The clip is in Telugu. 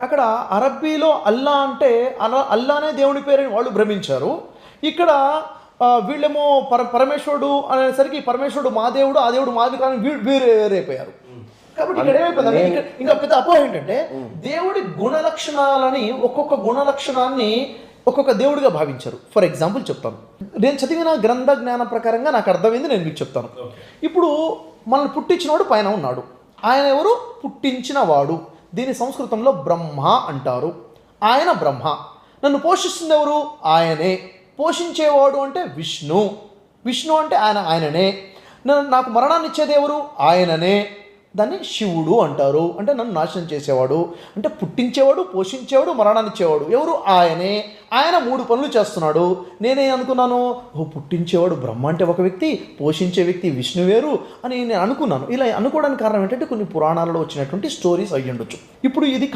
అక్కడ అరబ్బీలో అల్లా అంటే అల్లానే దేవుని పేరు వాళ్ళు భ్రమించారు. ఇక్కడ వీళ్ళేమో పరమేశ్వరుడు అనేసరికి పరమేశ్వరుడు మా దేవుడు, ఆ దేవుడు మాది కానీ వీరేపోయారు. కాబట్టి ఇక్కడ ఏమైపోయిందంటే ఇంకా పెద్ద అపోహ ఏంటంటే దేవుడి గుణలక్షణాలని ఒక్కొక్క గుణలక్షణాన్ని ఒక్కొక్క దేవుడిగా భావించారు. ఫర్ ఎగ్జాంపుల్ చెప్తాను, నేను చదివిన గ్రంథ జ్ఞానం ప్రకారంగా నాకు అర్థమైంది, నేను మీకు చెప్తాను. ఇప్పుడు మనల్ని పుట్టించినవాడు పైన ఉన్నాడు, ఆయన ఎవరు? పుట్టించినవాడు. దీని సంస్కృతంలో బ్రహ్మ అంటారు. ఆయన బ్రహ్మ. నన్ను పోషిస్తుంది ఎవరు? ఆయనే. పోషించేవాడు అంటే విష్ణు. విష్ణు అంటే ఆయననే. నాకు మరణాన్ని ఇచ్చేది ఎవరు? ఆయననే. దాన్ని శివుడు అంటారు. అంటే నన్ను నాశనం చేసేవాడు, అంటే పుట్టించేవాడు, పోషించేవాడు, మరణాన్ని ఇచ్చేవాడు ఎవరు? ఆయనే. ఆయన 3 పనులు చేస్తున్నాడు. నేనే అనుకున్నాను, పుట్టించేవాడు బ్రహ్మ అంటే ఒక వ్యక్తి, పోషించే వ్యక్తి విష్ణు వేరు అని నేను అనుకున్నాను. ఇలా అనుకోవడానికి కారణం ఏంటంటే కొన్ని పురాణాలలో వచ్చినటువంటి స్టోరీస్ అయ్యి ఉండొచ్చు. ఇప్పుడు ఇది